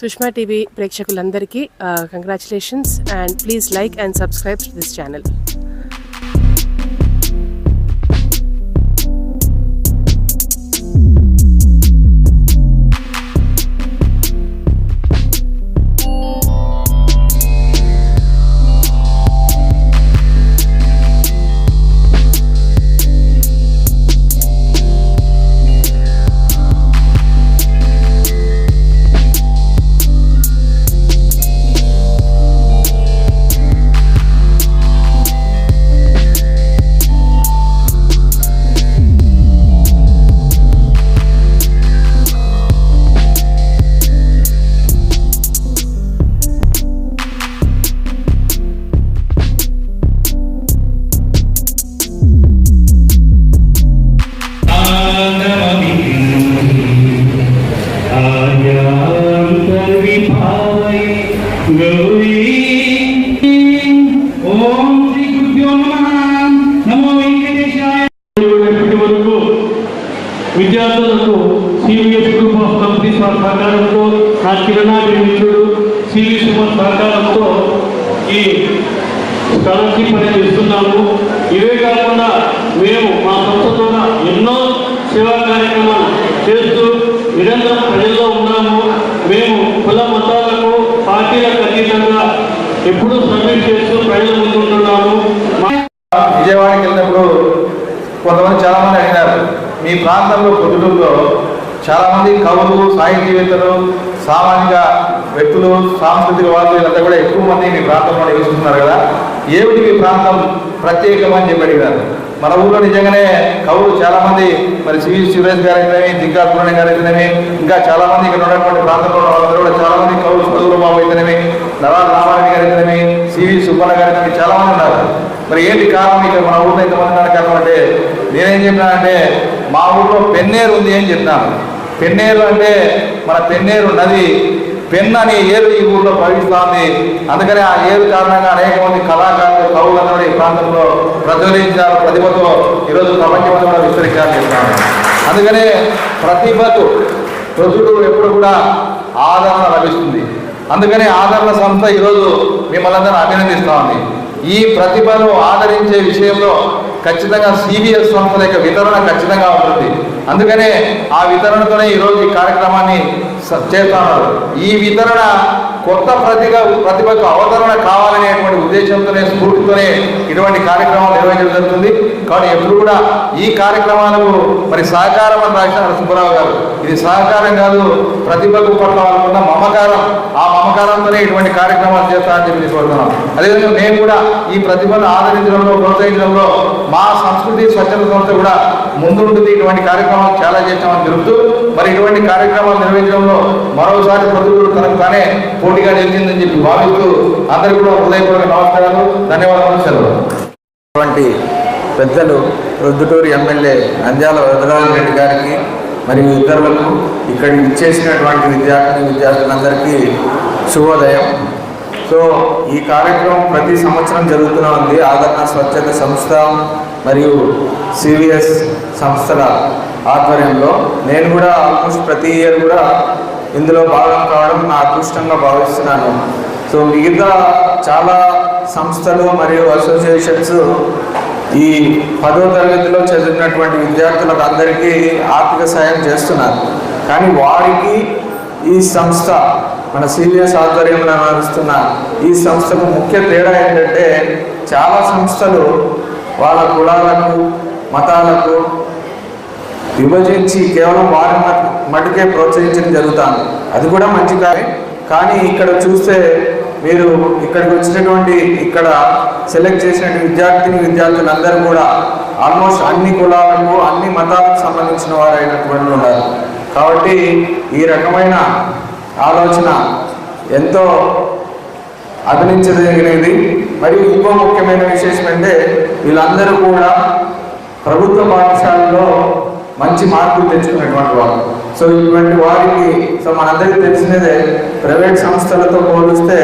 Sushma TV ప్రేక్షకులందరికీ congratulations and please like and subscribe to this channel. విద్యార్థులకు CVS group of companies వారి సహకారంతో నా చిరునాటి మిత్రుడు సివి సుమన్ సహకారంతో ఈ స్కాలర్షిప్ అనేది ఇస్తున్నాము. ఇవే కాకుండా మేము మా సంస్థతో ఎన్నో సేవా కార్యక్రమాలు చేస్తూ నిరంతరం ప్రజల్లో ఉన్నాము. మేము కుల మతాలకు పార్టీలకు అతీతంగా ఎప్పుడూ సర్వీస్ చేస్తూ ప్రజలు ముందుంటున్నాము. విజయవాడకి వెళ్ళినప్పుడు కొంతమంది చాలామంది అడిగినారు, మీ ప్రాంతంలో పొద్దుటూరులో చాలామంది కవులు, సాహితీవేత్తలు, సామాజిక వ్యక్తులు, సాంస్కృతిక వాళ్ళు వీళ్ళంతా కూడా ఎక్కువ మంది మీ ప్రాంతంలో నివసిస్తున్నారు కదా, ఏమిటి మీ ప్రాంతం ప్రత్యేకమని చెప్పి అడిగారు. మన ఊళ్ళో నిజంగానే కవులు చాలామంది, మరి సివి సురేష్ గారు అయితేనేమి, దిగ్గా సుబ్రహ్మణ్యం గారు అయితేనేమి, ఇంకా చాలామంది ఇక్కడ ఉన్నటువంటి ప్రాంతంలో ఉన్న వాళ్ళందరూ కూడా చాలామంది కవులు, చదువుల బాబు అయితేనేమి, నవాల రామారెడ్డి గారు అయితేనేమి, సివి సుబ్బన్న గారు అయితేనేమి చాలామంది ఉన్నారు. మరి ఏంటి కారణం ఇక్కడ మన ఊళ్ళో ఇంతమంది ఉన్నారు కారణం అంటే, నేనేం చెప్పినానంటే మా ఊళ్ళో పెన్నేరు ఉంది అని చెప్పినాను. పెన్నేరు అంటే మన పెన్నేరు నది, పెన్ అనే ఏరు ఈ ఊళ్ళో ప్రవహిస్తోంది. అందుకని ఆ ఏరు కారణంగా అనేక మంది కళాకారులు, కవులందరూ ఈ ప్రాంతంలో ప్రజ్వలించారు. ప్రతిభతో ఈరోజు ప్రపంచంలో కూడా విస్తరించాలని చెప్తాను. అందుకనే ప్రతిభకు ప్రొద్దుటూరు ఎప్పుడు కూడా ఆదరణ లభిస్తుంది. అందుకని ఆదరణ సంస్థ ఈరోజు మిమ్మల్ని అందరూ అభినందిస్తూ ఉంది. ఈ ప్రతిభను ఆదరించే విషయంలో ఖచ్చితంగా సిబిఎస్ సంస్థల యొక్క వితరణ ఖచ్చితంగా ఉంటుంది. అందుకనే ఆ వితరణతోనే ఈరోజు ఈ కార్యక్రమాన్ని చేస్తున్నారు. ఈ వితరణ కొత్త ప్రతిభకు అవతరణ కావాలనేటువంటి ఉద్దేశంతోనే, స్ఫూర్తితోనే ఇటువంటి కార్యక్రమాలు నిర్వహించడం జరుగుతుంది. కాబట్టి ఎప్పుడు కూడా ఈ కార్యక్రమాలకు మరి సహకారం అని రాసినారు సుబ్బారావు గారు. ఇది సహకారం కాదు, ప్రతిభకు పట్ల వాళ్ళకున్న మమకారం, ఆ మమకారంతోనే ఇటువంటి కార్యక్రమాలు చేస్తారని చెప్పి కోరుతున్నాం. అదేవిధంగా మేము కూడా ఈ ప్రతిభను ఆదరించడంలో, ప్రోత్సహించడంలో మా సంస్కృతి స్వచ్ఛంద సంస్థ కూడా ముందుంటుంది. ఇటువంటి కార్యక్రమాలు చాలా చేస్తామని తెలుపుతూ, మరి ఇటువంటి కార్యక్రమాలు నిర్వహించడంలో మరోసారి ప్రొద్దుటూరు తనకు తానే పోటీగా నిలిచిందని చెప్పి భావిస్తూ అందరికీ కూడా హృదయపూర్వక నమస్కారాలు, ధన్యవాదాలు, సెలవు. పెద్దలు ప్రొద్దుటూరు ఎమ్మెల్యే నంద్యాల వరదరాజరెడ్డి గారికి మరియు ఇతరులకు, ఇక్కడికి ఇచ్చేసినటువంటి విద్యార్థులందరికీ శుభోదయం. సో ఈ కార్యక్రమం ప్రతి సంవత్సరం జరుగుతూనే ఉంది. ఆదరణ స్వచ్ఛంద సంస్థ మరియు సివిఎస్ సంస్థల ఆధ్వర్యంలో నేను కూడా ఆల్మోస్ట్ ప్రతి ఇయర్ కూడా ఇందులో భాగం కావడం నా అదృష్టంగా భావిస్తున్నాను. సో మిగతా చాలా సంస్థలు మరియు అసోసియేషన్స్ ఈ 10వ తరగతిలో చదివినటువంటి విద్యార్థులకు అందరికీ ఆర్థిక సాయం చేస్తున్నారు. కానీ వారికి ఈ సంస్థ, మన సివిఎస్ ఆధ్వర్యంలో నడుస్తున్న ఈ సంస్థకు ముఖ్య తేడా ఏంటంటే, చాలా సంస్థలు వాళ్ళ కులాలకు, మతాలకు విభజించి కేవలం వారి మటుకే ప్రోత్సహించడం జరుగుతుంది. అది కూడా మంచి కానీ ఇక్కడ చూస్తే మీరు ఇక్కడికి వచ్చినటువంటి, ఇక్కడ సెలెక్ట్ చేసినటువంటి విద్యార్థులందరూ కూడా ఆల్మోస్ట్ అన్ని కులాలకు, అన్ని మతాలకు సంబంధించిన వారు అయినటువంటి ఉన్నారు. కాబట్టి ఈ రకమైన ఆలోచన ఎంతో అభినందించదగినది. మరియు ఇంకో ముఖ్యమైన విశేషం అంటే, వీళ్ళందరూ కూడా ప్రభుత్వ పాఠశాలలో మంచి మార్కులు తెచ్చుకున్నటువంటి వాళ్ళు. సో ఇటువంటి వారికి, సో మనందరికీ తెలిసినదే, ప్రైవేట్ సంస్థలతో పోలిస్తే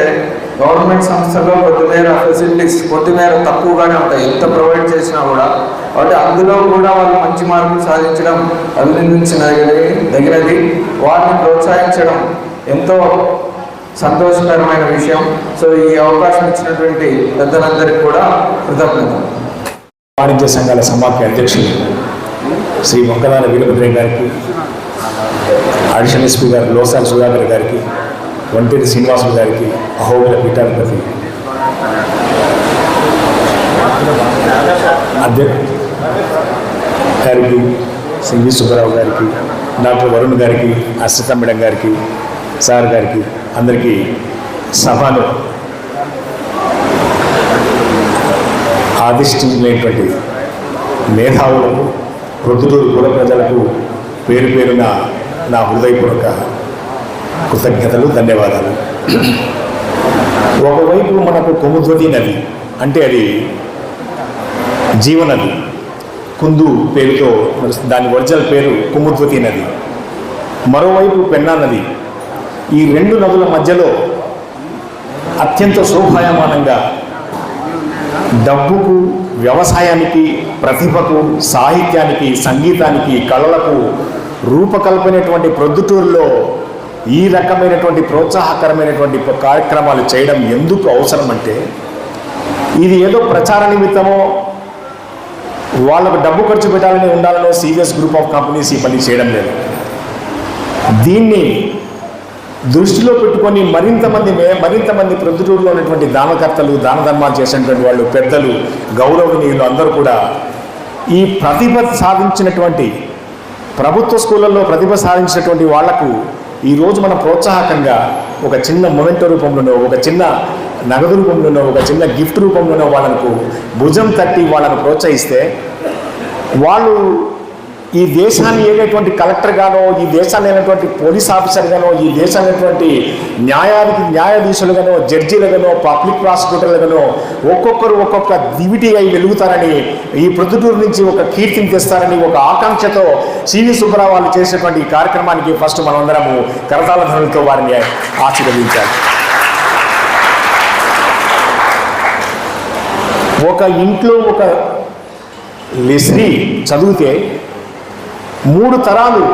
గవర్నమెంట్ సంస్థల్లో కొద్దిమేర ఫెసిలిటీస్ కొద్దిమేర తక్కువగానే ఉంటాయి, ఎంత ప్రొవైడ్ చేసినా కూడా. కాబట్టి అందులో కూడా వాళ్ళు మంచి మార్కులు సాధించడం అభినందించదగినది. వారిని ప్రోత్సహించడం ఎంతో సంతోషకరమైన విషయం. సో ఈ అవకాశం ఇచ్చినటువంటి పెద్దలందరికీ కూడా కృతజ్ఞతలు. వాణిజ్య సంఘాల సమాఖ్య అధ్యక్షులు శ్రీ మొక్కదాన వీరభద్రయ్య గారికి, అడిషనల్ ఎస్పీ గారు లోసాల సుధాకర్ గారికి, వంటేరి శ్రీనివాసులు గారికి, అహోబిల పీఠాధిపతి గారికి, సింగి సుబ్బారావు గారికి, డాక్టర్ వరుణ్ గారికి, అశ్విత మేడం గారికి, సార్ గారికి, అందరికీ సభలో ఆదిష్టించినటువంటి మేధావులకు, ప్రొద్దుటూరు కుల ప్రజలకు పేరు పేరున నా హృదయపూర్వక కృతజ్ఞతలు, ధన్యవాదాలు. ఒకవైపు మనకు కొముద్వతి నది అంటే అది జీవనది, కుందు పేరుతో దాని ఒరిజినల్ పేరు కుముద్వతి నది. మరోవైపు పెన్నా నది. ఈ రెండు నదుల మధ్యలో అత్యంత శోభాయమానంగా డబ్బుకు, వ్యవసాయానికి, ప్రతిభకు, సాహిత్యానికి, సంగీతానికి, కళలకు రూపకల్పనటువంటి ప్రొద్దుటూరులో ఈ రకమైనటువంటి ప్రోత్సాహకరమైనటువంటి కార్యక్రమాలు చేయడం ఎందుకు అవసరం అంటే, ఇది ఏదో ప్రచార నిమిత్తమో వాళ్ళకు డబ్బు ఖర్చు పెట్టాలని ఉండాలనో సివిఎస్ గ్రూప్ ఆఫ్ కంపెనీస్ ఈ పని చేయడం లేదు. దీన్ని దృష్టిలో పెట్టుకొని మరింత మంది ప్రొద్దుటూరులో ఉన్నటువంటి దానకర్తలు, దాన ధర్మాలు చేసినటువంటి వాళ్ళు, పెద్దలు, గౌరవనీయులు అందరూ కూడా ఈ ప్రతిభ సాధించినటువంటి ప్రభుత్వ స్కూళ్ళల్లో ప్రతిభ సాధించినటువంటి వాళ్లకు ఈరోజు మనం ప్రోత్సాహకంగా ఒక చిన్న మొమెంటో రూపంలోనో, ఒక చిన్న నగదు రూపంలోనో, ఒక చిన్న గిఫ్ట్ రూపంలోనో వాళ్ళకు భుజం తట్టి వాళ్ళను ప్రోత్సహిస్తే వాళ్ళు ఈ దేశాన్ని ఏలేటువంటి కలెక్టర్ గానో, ఈ దేశాన్ని అయినటువంటి పోలీస్ ఆఫీసర్ గానో, ఈ దేశాన్ని అయినటువంటి న్యాయాధీశులుగానో, జడ్జీలుగానో, పబ్లిక్ ప్రాసిక్యూటర్లుగానో ఒక్కొక్కరు ఒక్కొక్క దివిటి అయి వెలుగుతారని, ఈ ప్రొద్దుటూరు నుంచి ఒక కీర్తిని తెస్తారని ఒక ఆకాంక్షతో సివి సుబ్బారావు వాళ్ళు చేసినటువంటి ఈ కార్యక్రమానికి ఫస్ట్ మనందరము కరతాళ ధ్వనులతో వారిని ఆశీర్వదించాలి. ఒక ఇంట్లో ఒక లెస్రీ చదివితే 3 తరాలు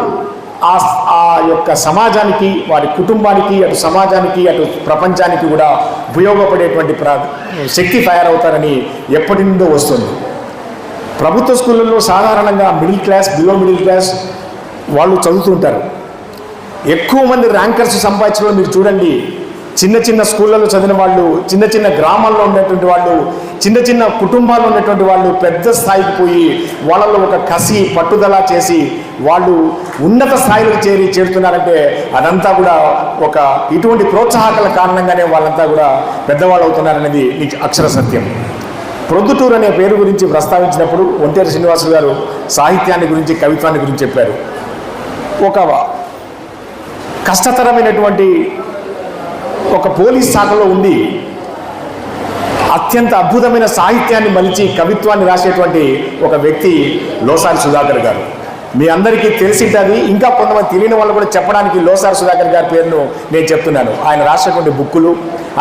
ఆ యొక్క సమాజానికి, వారి కుటుంబానికి, అటు సమాజానికి, అటు ప్రపంచానికి కూడా ఉపయోగపడేటువంటి శక్తి తయారవుతారని ఎప్పటి నుండో వస్తుంది. ప్రభుత్వ స్కూళ్ళల్లో సాధారణంగా middle class, below middle class వాళ్ళు చదువుతుంటారు. ఎక్కువ మంది ర్యాంకర్స్ సంపాదించడం మీరు చూడండి. చిన్న చిన్న స్కూళ్ళలో చదివిన వాళ్ళు, చిన్న చిన్న గ్రామాల్లో ఉన్నటువంటి వాళ్ళు, చిన్న చిన్న కుటుంబాల్లో ఉన్నటువంటి వాళ్ళు పెద్ద స్థాయికి పోయి వాళ్ళలో ఒక కసి, పట్టుదల చేసి వాళ్ళు ఉన్నత స్థాయిలకు చేరుతున్నారంటే అదంతా కూడా ఒక ఇటువంటి ప్రోత్సాహకాల కారణంగానే వాళ్ళంతా కూడా పెద్దవాళ్ళు అవుతున్నారనేది అక్షర సత్యం. ప్రొద్దుటూరు అనే పేరు గురించి ప్రస్తావించినప్పుడు వంటేరు శ్రీనివాసులు గారు సాహిత్యాన్ని గురించి, కవిత్వాన్ని గురించి చెప్పారు. ఒక కష్టతరమైనటువంటి ఒక పోలీస్ శాఖలో ఉండి అత్యంత అద్భుతమైన సాహిత్యాన్ని మలిచి కవిత్వాన్ని రాసేటువంటి ఒక వ్యక్తి లోసారి సుధాకర్ గారు. మీ అందరికీ తెలిసింటది, ఇంకా కొంతమంది తెలియని వాళ్ళు కూడా చెప్పడానికి లోసారి సుధాకర్ గారి పేరును నేను చెప్తున్నాను. ఆయన రాసినటువంటి బుక్కులు,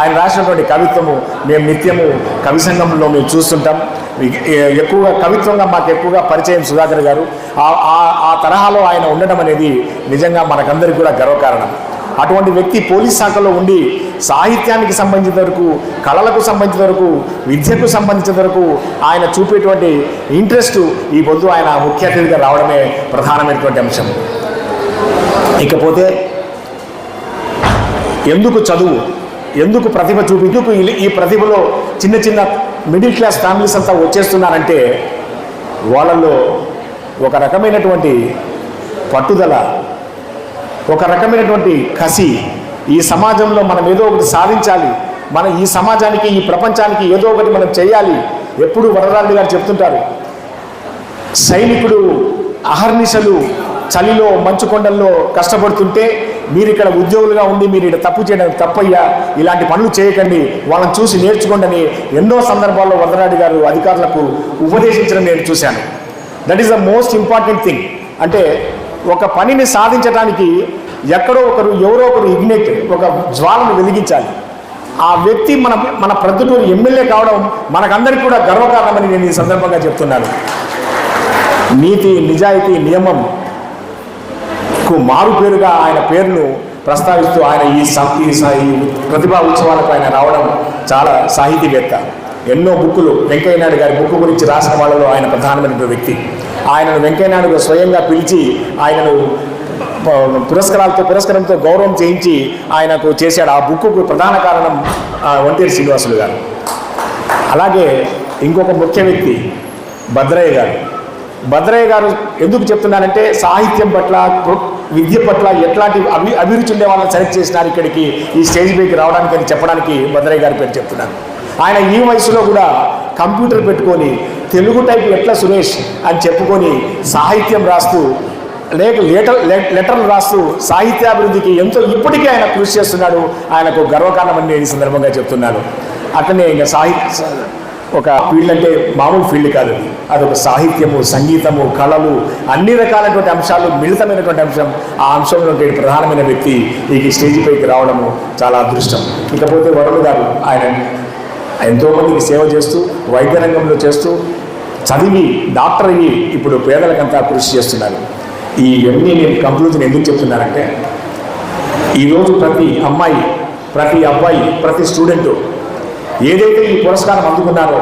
ఆయన రాసినటువంటి కవిత్వము మేము నిత్యము కవి సంఘంలో మేము చూస్తుంటాం. ఎక్కువగా కవిత్వంగా మాకు ఎక్కువగా పరిచయం సుధాకర్ గారు. ఆ తరహాలో ఆయన ఉండడం అనేది నిజంగా మనకందరికీ కూడా గర్వకారణం. అటువంటి వ్యక్తి పోలీస్ శాఖలో ఉండి సాహిత్యానికి సంబంధించిన వరకు, కళలకు సంబంధించిన వరకు, విద్యకు సంబంధించిన వరకు ఆయన చూపేటువంటి ఇంట్రెస్ట్ ఈ పొద్దు ఆయన ముఖ్య అతిథిగా రావడమే ప్రధానమైనటువంటి అంశం. ఇకపోతే ఎందుకు చదువు, ఎందుకు ప్రతిభ ఎందుకు ఈ ప్రతిభలో చిన్న చిన్న మిడిల్ క్లాస్ ఫ్యామిలీస్ అంతా వచ్చేస్తున్నారంటే వాళ్ళల్లో ఒక రకమైనటువంటి పట్టుదల, ఒక రకమైనటువంటి కసి, ఈ సమాజంలో మనం ఏదో ఒకటి సాధించాలి, మన ఈ సమాజానికి, ఈ ప్రపంచానికి ఏదో ఒకటి మనం చేయాలి. ఎప్పుడు వరరాజు గారు చెప్తుంటారు, సైనికుడు అహర్నిశలు చలిలో, మంచు కొండల్లో కష్టపడుతుంటే మీరు ఇక్కడ ఉద్యోగులుగా ఉండి మీరు ఇక్కడ తప్పు చేయడం తప్పయ్యా, ఇలాంటి పనులు చేయకండి, వాళ్ళని చూసి నేర్చుకోండి అని ఎన్నో సందర్భాల్లో వరదరాజు గారు అధికారులకు ఉపదేశించడం నేను చూశాను. That is the most important thing. అంటే ఒక పనిని సాధించడానికి ఎవరో ఒకరు ఇగ్నైట్, ఒక జ్వాలను వెలిగించాలి. ఆ వ్యక్తి మన ప్రొద్దుటూరు ఎమ్మెల్యే కావడం మనకందరికీ కూడా గర్వకారణమని నేను ఈ సందర్భంగా చెప్తున్నాను. నీతి, నిజాయితీ, నియమంకు మారు పేరుగా ఆయన పేరును ప్రస్తావిస్తూ ఆయన ఈ ప్రతిభా ఉత్సవాలకు ఆయన రావడం చాలా సాహితీవేత్త. ఎన్నో బుక్కులు వెంకయ్య నాయుడు గారి బుక్ గురించి రాసిన వాళ్ళలో ఆయన ప్రధానమైన వ్యక్తి. ఆయనను వెంకయ్య నాయుడు స్వయంగా పిలిచి ఆయనను పురస్కారంతో గౌరవం చేయించి ఆయనకు చేశాడు. ఆ బుక్కు ప్రధాన కారణం వంటేరు శ్రీనివాసులు గారు. అలాగే ఇంకొక ముఖ్య వ్యక్తి భద్రయ్య గారు. భద్రయ్య గారు ఎందుకు చెప్తున్నానంటే సాహిత్యం పట్ల విద్య పట్ల ఎట్లాంటి అభిరుచి ఉండే వాళ్ళని సెలెక్ట్ చేసినారు ఇక్కడికి ఈ స్టేజ్ పైకి రావడానికి అని చెప్పడానికి భద్రయ్య గారి పేరు చెప్తున్నాను. ఆయన ఈ వయసులో కూడా కంప్యూటర్ పెట్టుకొని తెలుగు టైప్ ఎట్లా సురేష్ అని చెప్పుకొని సాహిత్యం రాస్తూ లెటర్లు రాస్తూ సాహిత్యాభివృద్ధికి ఎంతో ఇప్పటికీ ఆయన కృషి చేస్తున్నాడు. ఆయనకు గర్వకారణమని నేను ఈ సందర్భంగా చెప్తున్నాను. అట్లనే ఇంకా ఒక ఫీల్డ్ అంటే మామూలు ఫీల్డ్ కాదు, అదొక సాహిత్యము, సంగీతము, కళలు, అన్ని రకాలైనటువంటి అంశాలు మిళితమైనటువంటి అంశం. ఆ అంశంలో ప్రధానమైన వ్యక్తి ఈ స్టేజ్ పైకి రావడము చాలా అదృష్టం. ఇకపోతే వరుణ్ గారు, ఆయన ఎంతోమందికి సేవ చేస్తూ వైద్య రంగంలో చేస్తూ చదివి డాక్టర్ అయ్యి ఇప్పుడు పేదలకంతా కృషి చేస్తున్నారు. ఇవన్నీ నేను కంక్లూజన్ ఎందుకు చెప్తున్నానంటే ఈరోజు ప్రతి అమ్మాయి, ప్రతి అబ్బాయి, ప్రతి స్టూడెంటు ఏదైతే ఈ పురస్కారం అందుకున్నారో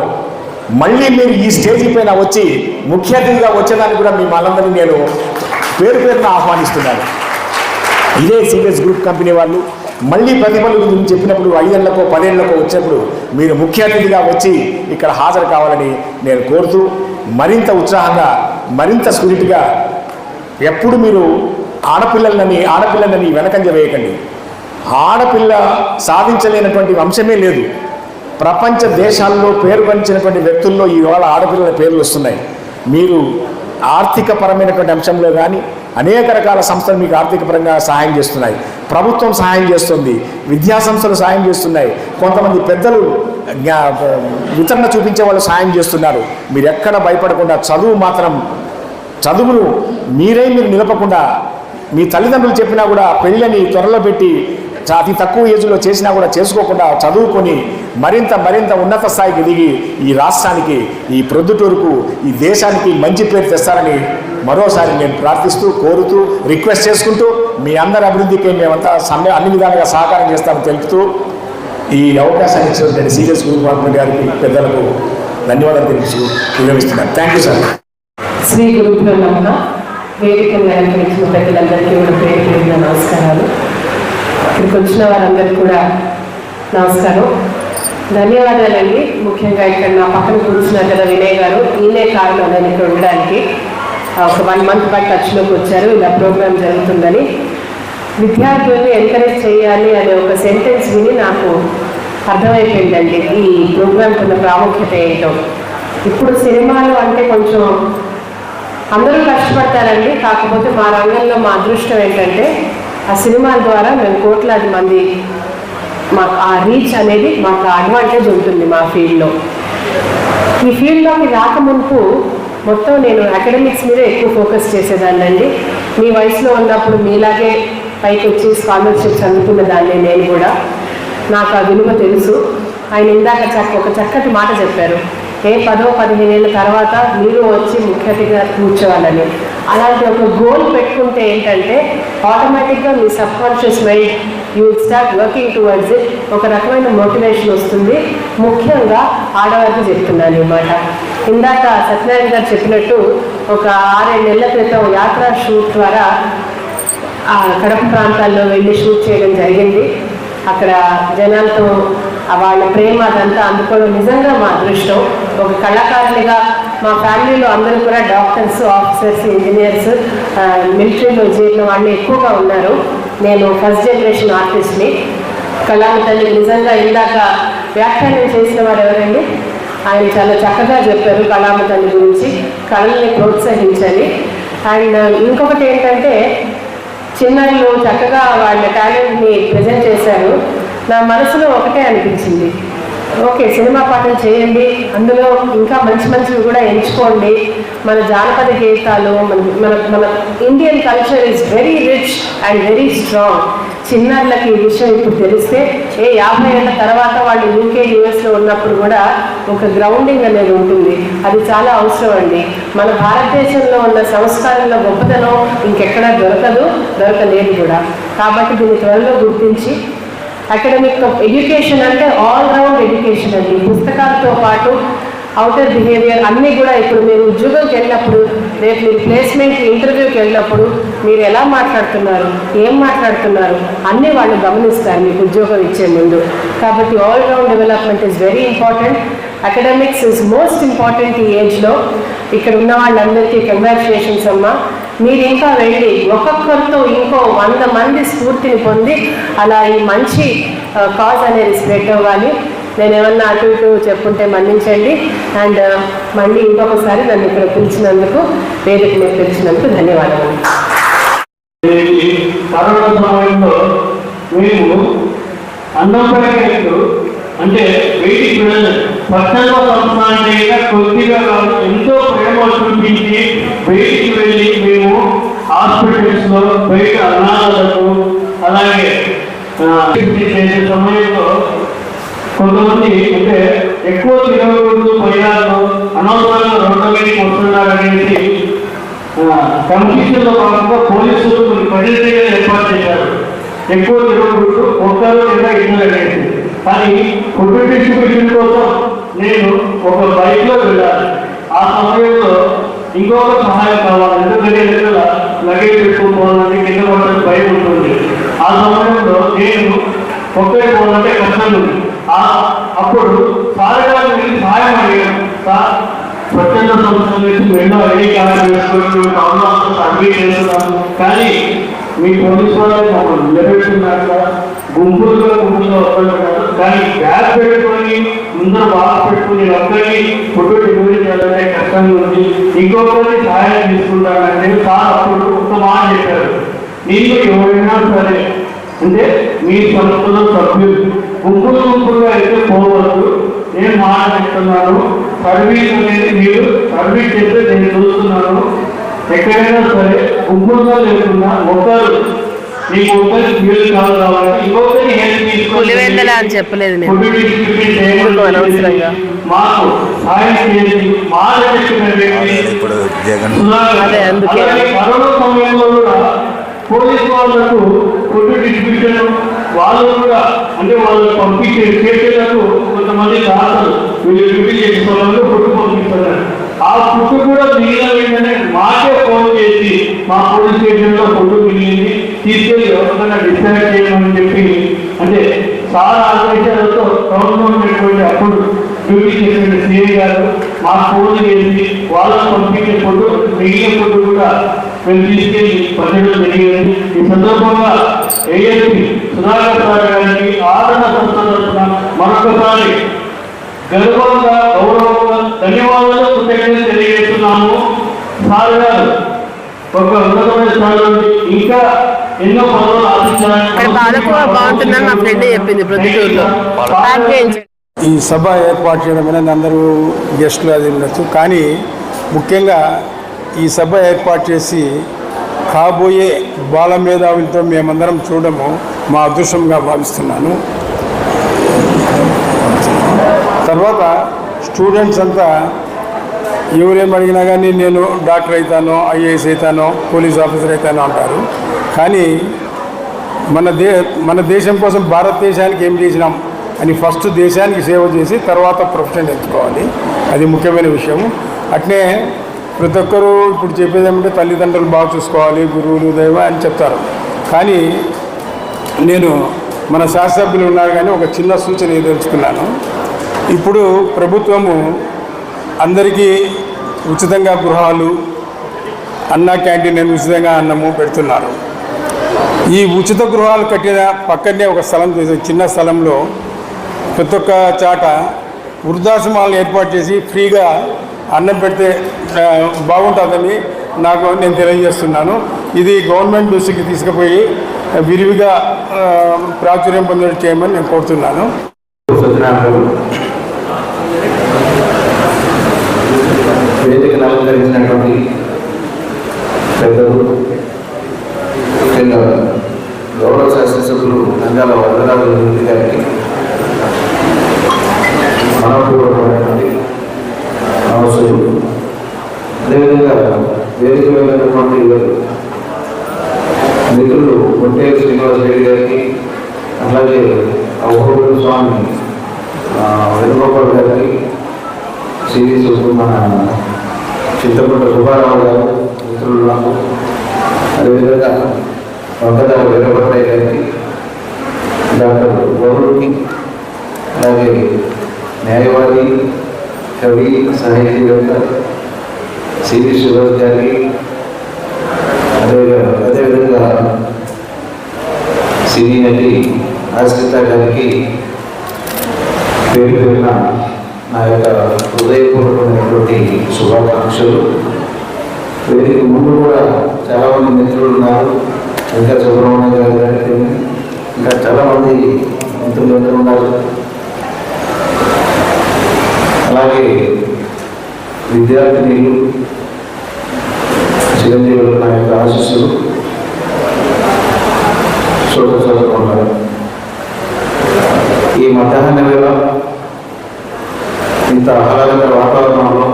మళ్ళీ మీరు ఈ స్టేజీ పైన వచ్చి ముఖ్య అతిథిగా వచ్చేదానికి కూడా మీ వాళ్ళందరినీ నేను పేరున ఆహ్వానిస్తున్నాను. ఇదే సివిఎస్ గ్రూప్ కంపెనీ వాళ్ళు మళ్ళీ ప్రతిభలు గురించి చెప్పినప్పుడు 5 ఏళ్లకో 10 ఏళ్లకో వచ్చినప్పుడు మీరు ముఖ్య అతిథిగా వచ్చి ఇక్కడ హాజరు కావాలని నేను కోరుతూ మరింత ఉత్సాహంగా, మరింత స్పిరిట్గా ఎప్పుడు మీరు ఆడపిల్లలని వెనకంజ వేయకండి. ఆడపిల్ల సాధించలేనటువంటి అంశమే లేదు. ప్రపంచ దేశాల్లో పేరు గడించినటువంటి వ్యక్తుల్లో ఇవాళ ఆడపిల్లల పేర్లు వస్తున్నాయి. మీరు ఆర్థికపరమైనటువంటి అంశంలో కానీ అనేక రకాల సంస్థలు మీకు ఆర్థికపరంగా సహాయం చేస్తున్నాయి. ప్రభుత్వం సహాయం చేస్తుంది, విద్యా సంస్థలు సహాయం చేస్తున్నాయి, కొంతమంది పెద్దలు వితరణ చూపించే వాళ్ళు సహాయం చేస్తున్నారు. మీరు ఎక్కడ భయపడకుండా చదువును మీరు నిలపకుండా, మీ తల్లిదండ్రులు చెప్పినా కూడా పెళ్ళని త్వరలో పెట్టి అతి తక్కువ ఏజ్లో చేసినా కూడా చేసుకోకుండా చదువుకొని మరింత ఉన్నత స్థాయికి దిగి ఈ రాష్ట్రానికి, ఈ ప్రొద్దుటూరుకు, ఈ దేశానికి మంచి పేరు తెస్తారని మరోసారి నేను ప్రార్థిస్తూ, కోరుతూ, రిక్వెస్ట్ చేసుకుంటూ మీ అందరి అభివృద్ధికి మేమంతా అన్ని విధాలుగా సహకారం చేస్తామని తెలుపుతూ ఈ అవకాశాన్ని ఇచ్చినటువంటి సివిఎస్ గ్రూప్ గవర్నమెంట్ గారికి, పెద్దలకు ధన్యవాదాలు తెలుపుతూ విరమిస్తున్నాను. Thank you sir. Shri Gurukula నమః. వేదికను అలంకరించిన ప్రజలందరికీ కూడా పేరు నమస్కారాలు. ఇక్కడికి వచ్చిన వారందరికీ కూడా నమస్కారం, ధన్యవాదాలండి. ముఖ్యంగా ఇక్కడ నా పక్కన కూర్చున్నారు కదా వినయ్ గారు, ఈయనే కారణం నేను ఇక్కడ ఉండడానికి. ఒక 1 month పాటు టచ్లోకి వచ్చారు, ఇలా ప్రోగ్రామ్ జరుగుతుందని. విద్యార్థుల్ని ఎంకరేజ్ చేయాలి అనే ఒక సెంటెన్స్ విని నాకు అర్థమైపోయిందండి ఈ ప్రోగ్రాంకి ఉన్న ప్రాముఖ్యత ఏంటో. ఇప్పుడు సినిమాలు అంటే కొంచెం అందరూ కష్టపడతారండి, కాకపోతే మా రంగంలో మా అదృష్టం ఏంటంటే ఆ సినిమాల ద్వారా మేము కోట్లాది మంది, మాకు ఆ రీచ్ అనేది మాకు అడ్వాంటేజ్ ఉంటుంది మా ఫీల్డ్లో. ఈ ఫీల్డ్లోకి రాకముందు మొత్తం నేను అకాడమిక్స్ మీద ఎక్కువ ఫోకస్ చేసేదాన్నండి. మీ వయసులో ఉన్నప్పుడు మీలాగే పైకి వచ్చి స్కాలర్షిప్స్ అందుకున్న దాన్ని నేను కూడా, నాకు ఆ విలువ తెలుసు. ఆయన ఇందాక ఒక చక్కటి మాట చెప్పారు, 10-15 ఏళ్ళ తర్వాత మీరు వచ్చి ముఖ్య అతిథిగా కూర్చోవాలని. అలాంటి ఒక గోల్ పెట్టుకుంటే ఏంటంటే ఆటోమేటిక్గా మీ subconscious mind you will start working towards it. ఒక రకమైన మోటివేషన్ వస్తుంది. ముఖ్యంగా ఆడవారికి చెప్తున్నాను ఈ మాట. ఇందాక సత్యనారాయణ గారు చెప్పినట్టు ఒక 6-7 నెలల క్రితం యాత్రా షూట్ ద్వారా కడప ప్రాంతాల్లో వెళ్ళి షూట్ చేయడం జరిగింది. అక్కడ జనాలతో వాళ్ళ ప్రేమ అదంతా అందుకోవడం నిజంగా మా అదృష్టం. ఒక కళాకారునిగా మా ఫ్యామిలీలో అందరూ కూడా డాక్టర్స్, ఆఫీసర్స్, ఇంజనీర్స్, మిలిటరీలో చేరిన వాళ్ళు ఎక్కువగా ఉన్నారు. నేను ఫస్ట్ జనరేషన్ ఆర్టిస్ట్ని. కళామ తల్లి నిజంగా ఇందాక వ్యాఖ్యానం చేసిన వారు ఎవరండి, ఆయన చాలా చక్కగా చెప్పారు కళామ తల్లి గురించి, కళల్ని ప్రోత్సహించాలి. అండ్ ఇంకొకటి ఏంటంటే చిన్నాళ్ళు చక్కగా వాళ్ళ టాలెంట్ని ప్రజెంట్ చేశారు. నా మనసులో ఒకటే అనిపించింది, ఓకే సినిమా పాటలు చేయండి, అందులో ఇంకా మంచివి కూడా ఎంచుకోండి. మన జానపద గీతాలు, మన Indian culture is very rich and very strong. చిన్నారులకి ఈ విషయం ఇప్పుడు తెలిస్తే 50 ఏళ్ళ తర్వాత వాళ్ళు UK US ఉన్నప్పుడు కూడా ఒక గ్రౌండింగ్ అనేది ఉంటుంది. అది చాలా అవసరం అండి. మన భారతదేశంలో ఉన్న సంస్కారంలో గొప్పతనం ఇంకెక్కడా దొరకలేదు కూడా. కాబట్టి దీన్ని త్వరలో గుర్తించి అకాడమిక్ ఎడ్యుకేషన్ అంటే ఆల్ రౌండ్ ఎడ్యుకేషన్ అండి. పుస్తకాలతో పాటు అవుటర్ బిహేవియర్ అన్నీ కూడా ఇప్పుడు మీరు ఉద్యోగంకి వెళ్ళినప్పుడు, రేపు మీరు ప్లేస్మెంట్ ఇంటర్వ్యూకి వెళ్ళినప్పుడు మీరు ఎలా మాట్లాడుతున్నారు, ఏం మాట్లాడుతున్నారు అన్నీ వాళ్ళు గమనిస్తారు మీకు ఉద్యోగం ఇచ్చే ముందు. కాబట్టి all round development is very important. Academics is most important ఈ ఏజ్లో. ఇక్కడ ఉన్న వాళ్ళందరికీ కంగ్రాచులేషన్స్ అమ్మా. మీరు ఇంకా వెళ్ళి ఒక్కొక్కరితో ఇంకో 100 మంది స్ఫూర్తిని పొంది అలా ఈ మంచి కాజ్ అనేది స్ప్రెడ్ అవ్వాలి. నేను ఏమన్నా అటు ఇటు చెప్పుంటే మన్నించండి. అండ్ మళ్ళీ ఇంకొకసారి నన్ను ఇక్కడ పిలిచినందుకు, వేదిక మీద పిలిచినందుకు ధన్యవాదాలు. కరోనా సమయంలో మేము అన్నం ప్యాకెట్లు అంటే బయటికి వెళ్ళలేదు. స్వచ్ఛంద సంస్థ అంటే కొద్దిగా కాదు, ఎంతో ప్రేమ చూపించి బయటికి వెళ్ళి మేము హాస్పిటల్స్ లో బయట అనాథలకు అలాగే చేసే సమయంలో కొంతమంది అంటే ఎక్కువ తిరగకూడదు, పోయారు అనవసరంగా రోడ్ల మీదకి వస్తున్నారనేసి కమిషన్లో భాగంగా పోలీసులు కొన్ని ప్రజలు ఏర్పాటు చేశారు. ఎక్కువ తిరగకూడదు, ఒక్కరు లేదా ఇద్దరు అనేది. కానీ ఫుడ్ డిస్ట్రిబ్యూషన్ కోసం నేను ఒక బైక్లో వెళ్ళాలి. ఆ సమయంలో ఇంకొక సహాయం కావాలి, ఎందుకంటే లగేజ్ పెట్టుకోవాలంటే కింద పడడానికి భయం ఉంటుంది. ఆ సమయంలో నేను ఒక్కరే పోవాలంటే కష్టం ఉంది. అప్పుడు సారగారిని వెళ్ళి సహాయం అడిగాను. సార్ స్వచ్ఛంద సంస్థ నుంచి ఎన్నో ఐడి కార్డు వేసుకుంటూ సర్వీస్ చేస్తున్నాను, కానీ మీ పోలీసు వాళ్ళు మమ్మల్ని నిలబెట్టున్నారు కదా, గుంపులుగా వస్తున్నారు. కానీ గ్యాస్ పెట్టుకొని ముందర బాగా పెట్టుకుని ఒక్కరికి ఫుడ్ డెలివరీ చేయాలంటే కష్టంగా ఉంది, ఇంకొకరికి సహాయం తీసుకుంటానంటే సార్ అప్పుడు ఒక మాట చెప్పారు. నీకు ఎవరైనా సరే అంటే మీ సంస్థలో సభ్యులు గుంపులుగా అయితే పోవద్దు, నేను మాట చెప్తున్నాను. సర్వీస్ అనేది మీరు సర్వీస్ చేస్తే నేను చూస్తున్నాను. ఎక్కడైనా సరే గుంపులుగా లేకుండా ఒకరు మీకు ఒకరికి వీలు కావాలంటే ఇంకొకరి హెల్ప్ తీసుకొని చెప్పలేదు మాకు సహాయం చేసి కరోనా సమయంలో కూడా పోలీసు వాళ్ళకు ఫుడ్ డిస్ట్రిబ్యూషన్ వాళ్ళు కూడా అంటే వాళ్ళు పంపించే చేసేలకు కొంతమంది దాతలు వీళ్ళు డ్యూటీ చేసుకోవాలని ఫుడ్ పంపిస్తున్నారు. ఆ ఫుడ్ కూడా మిగిలిన వెంటనే మాకే ఫోన్ చేసి మా పోలీస్ స్టేషన్లో ఫుడ్ మిగిలింది తీసుకెళ్ళి ఎవరికైనా డిస్చార్జ్ చేయమని చెప్పి అంటే చాలా ఆదేశాలతో గవర్నమెంట్ అప్పుడు డ్యూటీ చేసిన సిఐ గారు మా ఫోన్ చేసి వాళ్ళని పంపించే ఫుడ్ మిగిలిన ఫుడ్ కూడా మేము తీసుకెళ్ళి పద్ధతిలో జరిగేది. ఈ సందర్భంగా ఏఎస్పీ సుధాకర్ సార్ గారికి ఆదరణ సంస్థ తరఫున మరొకసారి గర్వంగా గౌరవంగా ధన్యవాదాలు కృతజ్ఞతలు తెలియజేస్తున్నాము. సార్ గారు ఒక ఉన్నతమైన స్థాయిలో ఇంకా ఎన్నో పనులు ఆశించాలని ఈ సభ ఏర్పాటు చేయడం అనేది అందరూ గెస్టులు అది ఉండొచ్చు, కానీ ముఖ్యంగా ఈ సభ ఏర్పాటు చేసి కాబోయే బాల మేధావులతో మేమందరం చూడము మా అదృష్టంగా భావిస్తున్నాను. తర్వాత స్టూడెంట్స్ అంతా ఎవరేం అడిగినా కానీ నేను డాక్టర్ అవుతానో, IAS అవుతానో, పోలీస్ ఆఫీసర్ అవుతానో అంటారు. కానీ మన దేశం కోసం భారతదేశానికి ఏం చేసినాం అని ఫస్ట్ దేశానికి సేవ చేసి తర్వాత ప్రొఫెషన్ ఎంచుకోవాలి. అది ముఖ్యమైన విషయం. అట్నే ప్రతి ఒక్కరూ ఇప్పుడు చెప్పేది ఏమంటే తల్లిదండ్రులు బాగా చూసుకోవాలి, గురువులు దైవ అని చెప్తారు. కానీ నేను మన శాసనసభ్యులు ఉన్నారు కానీ ఒక చిన్న సూచన తెలుసుకున్నాను. ఇప్పుడు ప్రభుత్వము అందరికీ ఉచితంగా గృహాలు, అన్న క్యాంటీన్ అని ఉచితంగా అన్నము పెడుతున్నారు. ఈ ఉచిత గృహాలు కట్టిన పక్కనే ఒక స్థలం, చిన్న స్థలంలో ప్రతి ఒక్క చాట వృద్ధాశ్రమాలను ఏర్పాటు చేసి ఫ్రీగా అన్నం పెడితే బాగుంటుందని నేను తెలియజేస్తున్నాను. ఇది గవర్నమెంట్ దృష్టికి తీసుకుపోయి విరివిగా ప్రాచుర్యం పొందేట్టు చేయమని నేను కోరుతున్నాను. వేదికను అలంకరించినటువంటి పెద్దలు, గౌరవ శాసనసభ్యులు మిత్రులు నంద్యాల వరదరాజు రెడ్డి గారికి మనపూర్వకమైనటువంటి నమస్సులు. అదేవిధంగా వేదిక వెళ్ళినటువంటి మిత్రులు కొట్టేరు శ్రీనివాస రెడ్డి గారికి, అలాగే అవహోబుల స్వామి వేణుగోపాల్ గారికి, మన చింతకుంట సుబ్బారావు గారు మిత్రులు నాకు, అదేవిధంగా వంకదారు వీరభద్రయ్య గారికి, డాక్టర్ గౌరవ్కి, అలాగే న్యాయవాది కవి సాహితీవేత్త సివి సురేష్ గారికి, అదేవిధంగా సినీ నటి ఆశ్రిత గారికి పేరు పేరున నా యొక్క హృదయపూర్వకమైనటువంటి శుభాకాంక్షలు. వేదిక ముందు కూడా చాలామంది మిత్రులు ఉన్నారు, ఇంకా సుబ్రహ్మణ్య గారు గారికి, ఇంకా చాలామంది మిత్రులు ఉన్నారు. అలాగే విద్యార్థినిలు, చిరంజీవులు నా యొక్క ఆశీస్సులు చూడగలుగుతున్నారు. ఈ మధ్యాహ్న వేళ ఇంత ఆహ్లాదకర వాతావరణంలో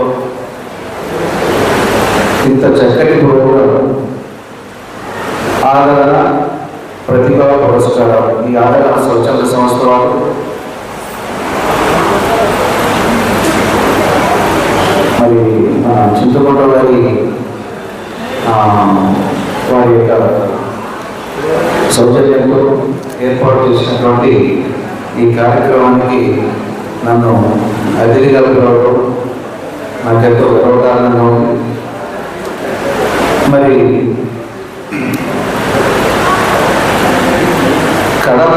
ఇంత చక్కటి ప్రోగ్రాం ఆదరణ ప్రతిభా పురస్కారం, ఈ ఆదరణ స్వచ్ఛంద సంస్థ వారు మరి మన చింతకుంట వారి యొక్క సౌజన్యంతో ఏర్పాటు చేసినటువంటి ఈ కార్యక్రమానికి నన్ను అతిథిగా పిలవడం నాకెంతో గర్వకారణంగా ఉంది. మరి కడప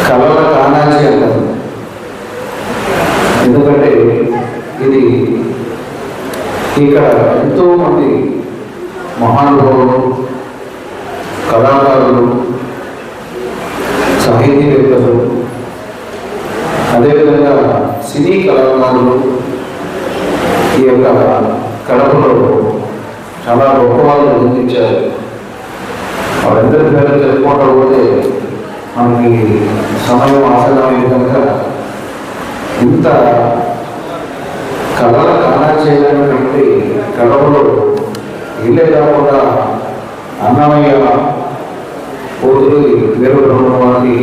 కళల కానాచి అంటారు. ఎందుకంటే ఇది ఇక్కడ ఎంతో మంది మహానుభావులు, కళాకారులు, సాహితీవేత్తలు, అదేవిధంగా సినీ కళాకారులు ఈ యొక్క కడపలో చాలా గొప్ప వాళ్ళు నిర్మించారు. వాళ్ళందరి పేరు తెలుసుకోవడం పోతే మనకి సమయం ఆసనమైన కనుక ఇంత కళల కానా చేయడానికి కడపలో ఇల్లే కాకుండా అన్నమయ్య పోతులు వీరబ్రహ్మ వారి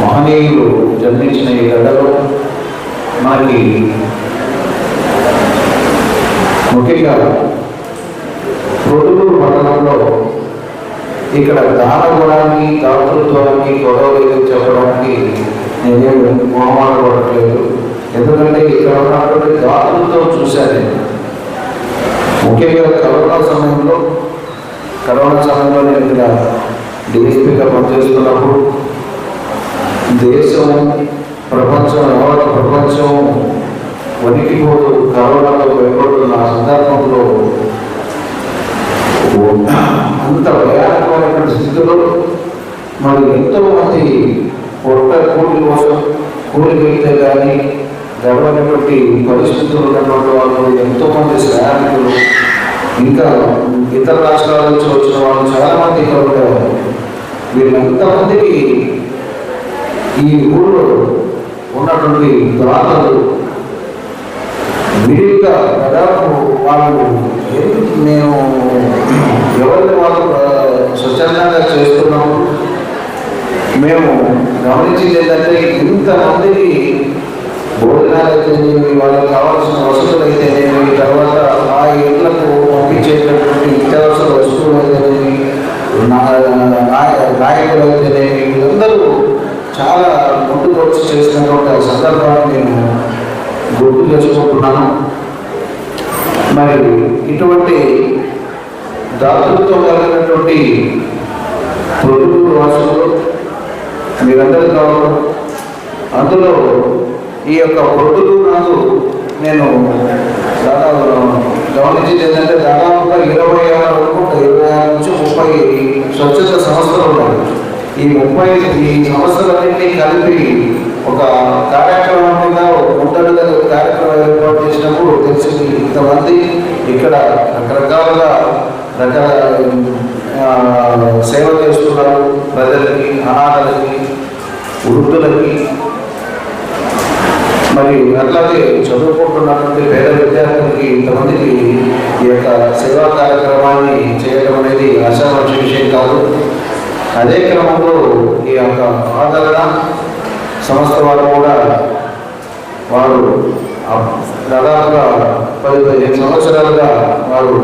మహనీయులు జన్మించిన ఈ గడ్డలో మనకి ముఖ్యంగా పొడుగు మండలంలో ఇక్కడ దాన గుణానికి, దాతృత్వానికి గొడవలు చెప్పడానికి నేనేం మొహమాట పడట్లేదు. ఎందుకంటే ఇక్కడ ఉన్నటువంటి దాతృత్వం చూశాను. ముఖ్యంగా కరోనా సమయంలో నేను ఇక్కడ డిఎస్పీగా పనిచేస్తున్నప్పుడు దేశం, ప్రపంచం, యావత్ ప్రపంచం వణికిపోతూ కరోనాతో భయపడుతున్న సందర్భంలో అంత భయానకమైనటువంటి స్థితిలో మరి ఎంతో మంది పొట్ట కూలి కోసం కూలి వెళ్తే కానీ గడవనటువంటి పరిస్థితులు ఉన్నటువంటి వాళ్ళు, ఎంతో మంది శ్రామికులు, ఇంకా ఇతర రాష్ట్రాల నుంచి వచ్చిన వాళ్ళు చాలామంది ఇక్కడ ఉండేవారు. వీళ్ళంతమందికి ఈ ఊళ్ళో ఉన్నటువంటి దాతలు విడిగా దాదాపు వాళ్ళు మేము ఎవరిని వాళ్ళు స్వచ్ఛందంగా చేస్తున్నాము. మేము గమనించింది ఏంటంటే ఇంతమందికి భోజనాలు అయితేనేమి, వాళ్ళకి కావాల్సిన వసతులు అయితేనేమి, తర్వాత ఆ ఇళ్లకు పంపించేటటువంటి నిత్యావసర వస్తువులు అయితేనేమి, నాయకులు అయితేనేమి, వీళ్ళందరూ చాలా ముందుకు వచ్చి చేసినటువంటి సందర్భాన్ని నేను గుర్తు చేసుకుంటున్నాను. మరి ఇటువంటి దాతృత్వం కలిగినటువంటి ప్రొద్దుటూరు వాసులు మీరందరూ కావాలి. అందులో ఈ యొక్క ప్రొద్దుటూరు నందు నేను దాదాపు గమనించింది ఏంటంటే దాదాపుగా 26 నుంచి 30 స్వచ్ఛత సంస్థలు ఉన్నాయి. ఈ 30 సంస్థలన్నింటినీ కలిపి ఒక కార్యక్రమంగా ముందడుగా కార్యక్రమం ఏర్పాటు చేసినప్పుడు తెలిసింది ఇంతమంది ఇక్కడ రకరకాలుగా సేవ చేస్తున్నారు. ప్రజలకి, అనాథలకి, వృద్ధులకి, మరి అట్లాగే చదువుకుంటున్నటువంటి పేద విద్యార్థులకి ఇంతమందికి ఈ యొక్క సేవా కార్యక్రమాన్ని చేయడం అనేది ఆశావాసి విషయం కాదు. అదే క్రమంలో ఈ యొక్క ఆదరణ సంస్థ వారు కూడా వారు దాదాపుగా 10-15 సంవత్సరాలుగా వారు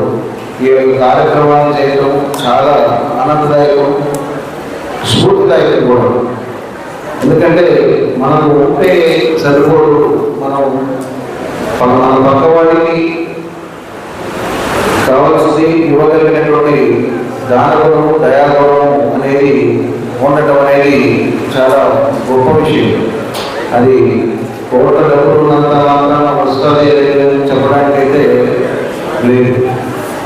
ఈ యొక్క కార్యక్రమాన్ని చేయడం చాలా ఆనందదాయకం, స్ఫూర్తిదాయకం కూడా. ఎందుకంటే మనం ఉంటే సరిపోదు, మనం మన పక్కవాడికి కావాల్సింది ఇవ్వగలిగినటువంటి దానగుణము, దయాగుణము అనేది ఉండటం అనేది చాలా గొప్ప విషయం. అది కోట డబ్బులు ఉన్నంత మాత్రాన వస్తుంది చెప్పడానికి అయితే లేదు.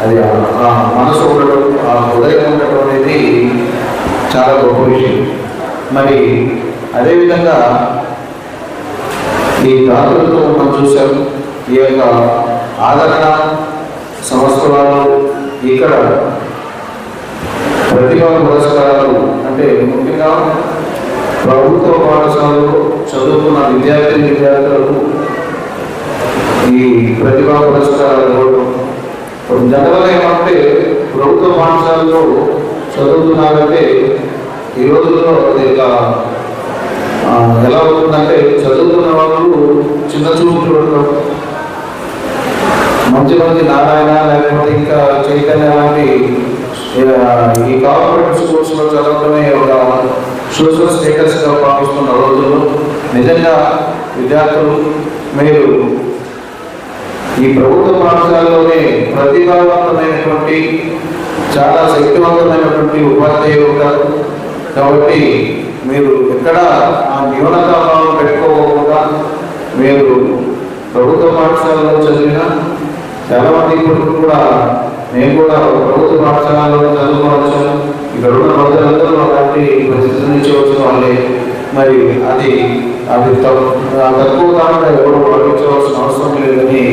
అది ఆ మనసు ఉండడం, ఆ హృదయం ఉండటం అనేది చాలా గొప్ప విషయం. మరి అదేవిధంగా ఈ దాతలతో మనం చూసాం. ఈ యొక్క ఆదరణ సంస్థ వాళ్ళు ఇక్కడ ప్రతిభా పురస్కారాలు అంటే ముఖ్యంగా ప్రభుత్వ పాఠశాలలో చదువుకున్న విద్యార్థులకు ఈ ప్రతిభా పురస్కారాలు జనరల్గా ఏమంటే ప్రభుత్వ పాఠశాలలో చదువుతున్నారంటే ఈ రోజుల్లో అది ఎలా అవుతుందంటే చదువుతున్న వాళ్ళు చిన్న చూపులు ఉండడం, మంచి మంచి నారాయణ లేకపోతే ఇంకా చైతన్య లాంటి ఈ కార్పొరేట్ స్కూల్స్లో చదవడమే ఒక సోషల్ స్టేటస్గా భావిస్తున్న రోజుల్లో నిజంగా విద్యార్థులు మీరు ఈ ప్రభుత్వ పాఠశాలలోనే ప్రతిభావంతమైనటువంటి చాలా శక్తివంతమైనటువంటి ఉపాధ్యాయులు ఉంటారు. కాబట్టి మీరు ఎక్కడ ఆ న్యూనతాభావం పెట్టుకోకుండా మీరు ప్రభుత్వ పాఠశాలలో చదివిన చాలామంది ఇప్పుడు కూడా నేను కూడా ప్రభుత్వ పాఠశాలలో చదువుకోవచ్చు. ఇక్కడ ఉన్న ప్రజలందరూ అలాంటి పరిస్థితి నుంచి వచ్చిన వాళ్ళే. మరి అది తక్కువ కాకుండా ఎవరు భావించవలసిన అవసరం లేదని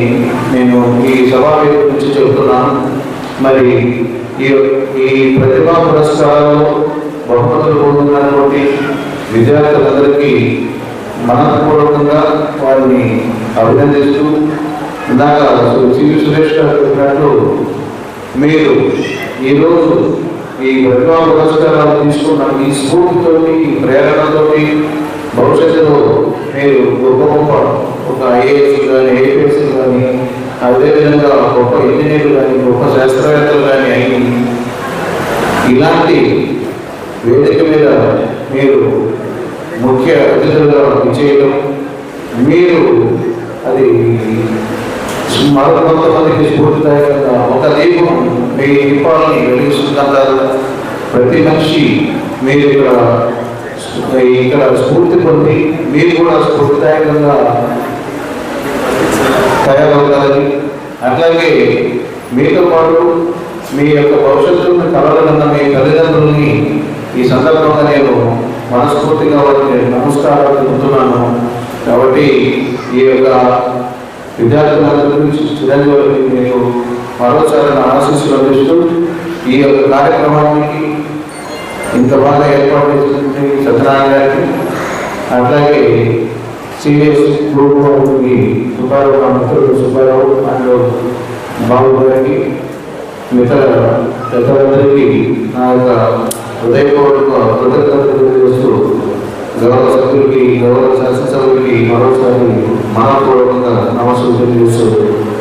నేను ఈ సభావేదిక నుంచి చెబుతున్నాను. మరి ఈ ప్రతిభా పురస్కారాల్లో బహుమతులు పొందుతున్నటువంటి విద్యార్థులందరికీ మనపూర్వకంగా వారిని అభినందిస్తూ, ఇందాక సివి సురేష్ గారు చెప్పినట్లు మీరు ఈరోజు ఈ ప్రతిభా పురస్కారాలు తీసుకున్న ఈ స్ఫూర్తితోటి, ఈ ప్రేరణతోటి భవిష్యత్తులో మీరు గొప్ప ఒక ఐఏఎస్ కానీ, ఏపీఎస్ కానీ, అదేవిధంగా గొప్ప ఇంజనీర్లు కానీ, గొప్ప శాస్త్రవేత్తలు కానీ అయ్యి ఇలాంటి వేదిక మీద మీరు ముఖ్య అతిథులుగా చేయడం, మీరు అది కొంతమందికి స్ఫూర్తిదాయకంగా ఒక దీపం మీ దీపాలని వెలిగిస్తుంటారు. ప్రతి మనిషి మీరు ఇక్కడ స్ఫూర్తి పొంది మీరు కూడా స్ఫూర్తిదాయకంగా తయారవుతారని, అట్లాగే మీతో పాటు మీ యొక్క భవిష్యత్తును కలగలన్న మీ తల్లిదండ్రుల్ని ఈ సందర్భంగా నేను మనస్ఫూర్తిగా వారికి నమస్కారాలు చెబుతున్నాను. కాబట్టి ఈ యొక్క విద్యార్థులందరి గురించి చిరంజీవులకి నేను మరోసారి నా ఆశీస్సులు అందిస్తూ ఈ యొక్క కార్యక్రమానికి ఇంత బాగా ఏర్పాటు చేసినటువంటి సత్యనారాయణ గారికి, అట్లాగే సీనియర్స్ గ్రూప్ వారికి సుబ్బారావు, నా మిత్రుడు సుబ్బారావు అండ్ బాబు గారికి, మిత్రులందరికీ నా యొక్క హృదయపూర్వక కృతజ్ఞతలు తెలియజేస్తూ గౌరవ సభ్యులకి, గౌరవ శాసనసభ్యులకి మరోసారి మనపూర్వకంగా నమస్కారం తెలియజేస్తూ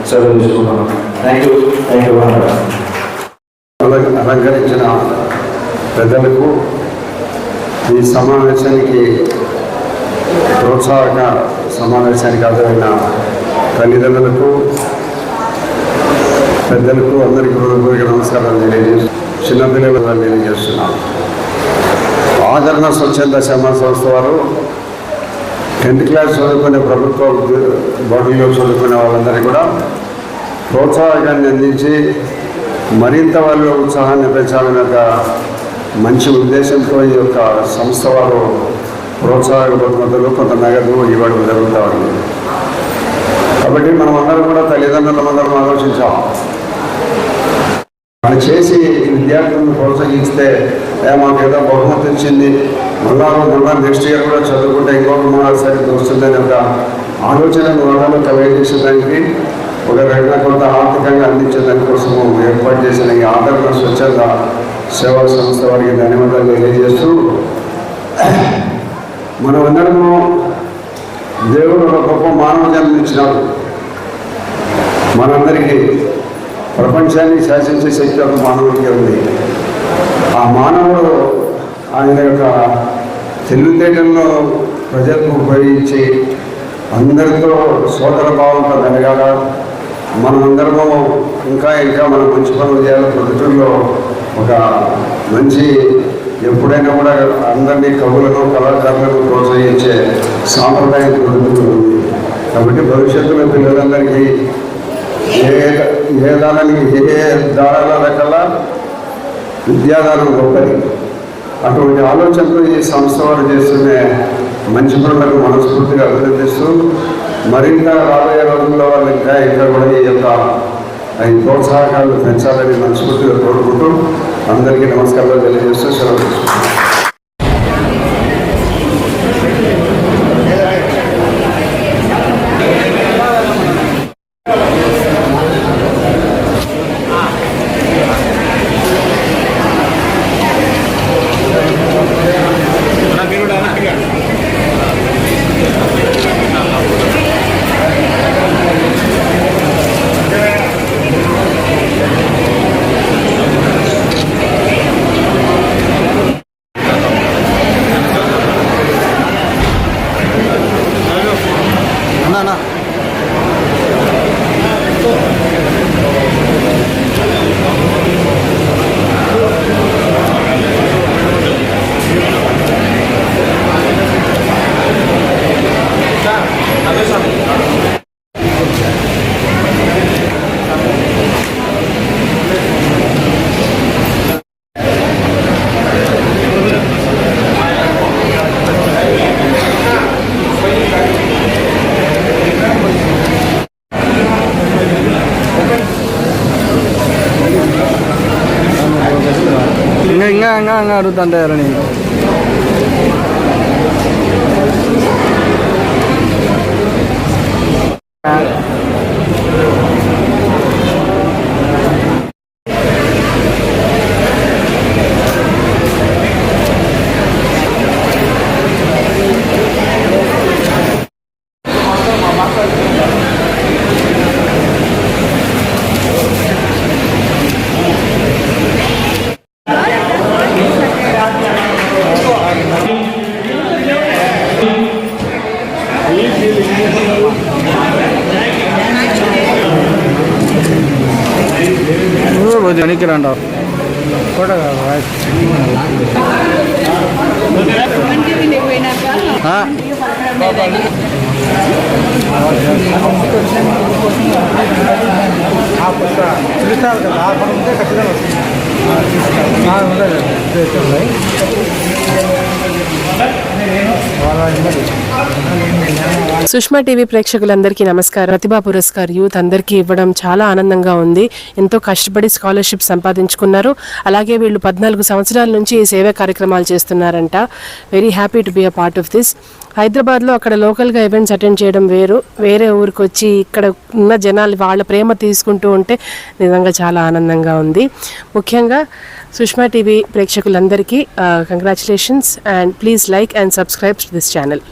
సెలవు తీసుకున్నాను. Thank you. అలంకరించిన ప్రజలకు, ఈ సమావేశానికి ప్రోత్సాహక సమావేశానికి హాజరైన తల్లిదండ్రులకు, పెద్దలకు అందరికీ హృదయపూర్వక నమస్కారాలు తెలియజేస్తూ చిన్నపిల్లలు తెలియజేస్తున్నాను. ఆదరణ స్వచ్ఛంద సేవా సంస్థ వారు 10th క్లాస్ చదువుకునే ప్రభుత్వ బడుల్లో చదువుకునే వాళ్ళందరికీ కూడా ప్రోత్సాహకాన్ని అందించి మరింత వాళ్ళ ఉత్సాహాన్ని పెంచాలనే ఒక మంచి ఉద్దేశంతో ఈ యొక్క సంస్థ వారు ప్రోత్సాహక బహుమతులు, కొంత నగదు ఇవ్వడం జరుగుతూ ఉంది. కాబట్టి మనం అందరం కూడా తల్లిదండ్రులందరం ఆలోచించాం. వాళ్ళు చేసి విద్యార్థులను ప్రోత్సహిస్తే మాకు ఏదో బహుమతి వచ్చింది, మళ్ళా నెక్స్ట్ ఇయర్ కూడా చదువుకుంటే ఇంకొక మరోసారి వస్తుందని ఒక ఆలోచనను వాళ్ళలో కలిగజేసేదానికి, ఒక రకంగా కొంత ఆర్థికంగా అందించేదాని కోసము ఏర్పాటు చేసిన ఈ ఆదరణ స్వచ్ఛంద సేవా సంస్థ వారికి ధన్యవాదాలు తెలియజేస్తూ, మనమందరము దేవుడు ఒక గొప్ప మానవ జన్మించినాడు. మనందరికీ ప్రపంచాన్ని శాసించే శక్తి ఒక మానవుడికి ఉంది. ఆ మానవుడు ఆయన యొక్క తెలివితేటల్లో ప్రజలకు ఉపయోగించి అందరితో సోదర భావంతో మెలగాల, మనమందరము ఇంకా మన మంచి పనులు చేయాలి. ప్రొద్దుటూరులో ఒక మంచి ఎప్పుడైనా కూడా అందరినీ కవులను కళాకారులను ప్రోత్సహించే సాంప్రదాయం ప్రొద్దుటూరు ఉంది. కాబట్టి భవిష్యత్తులో పిల్లలందరికీ ఏ దారాల రకాల విద్యాదానం గొప్పది. అటువంటి ఆలోచనతో ఈ సంస్థ వారు చేస్తున్న మంచి పనులకు మనస్ఫూర్తిగా అభినందిస్తూ, మరింత రాబోయే రోజుల్లో వాళ్ళు ఇంకా కూడా ఈ యొక్క ఈ ప్రోత్సాహకాలు పెంచాలని మనస్ఫూర్తిగా కోరుకుంటూ అందరికీ నమస్కారాలు తెలియజేస్తూ సెలవు. ఇంకా అడుగుతుంటారు నేను. వెనక్కి రండి కూడా చూస్తారు కదా అక్కడ ఉంటే ఖచ్చితంగా సుష్మా టీవీ ప్రేక్షకులందరికీ నమస్కారం. ప్రతిభా పురస్కార్ యూత్ అందరికీ ఇవ్వడం చాలా ఆనందంగా ఉంది. ఎంతో కష్టపడి స్కాలర్షిప్ సంపాదించుకున్నారు. అలాగే వీళ్ళు 14 సంవత్సరాల నుంచి ఈ సేవా కార్యక్రమాలు చేస్తున్నారంట. Very happy to be a part of this. హైదరాబాద్లో అక్కడ లోకల్గా ఈవెంట్స్ అటెండ్ చేయడం వేరు, వేరే ఊరికి వచ్చి ఇక్కడ ఉన్న జనాలు వాళ్ళ ప్రేమ తీసుకుంటూ ఉంటే నిజంగా చాలా ఆనందంగా ఉంది. ముఖ్యంగా సుష్మా టీవీ ప్రేక్షకులందరికీ congratulations and please like and subscribe to this channel.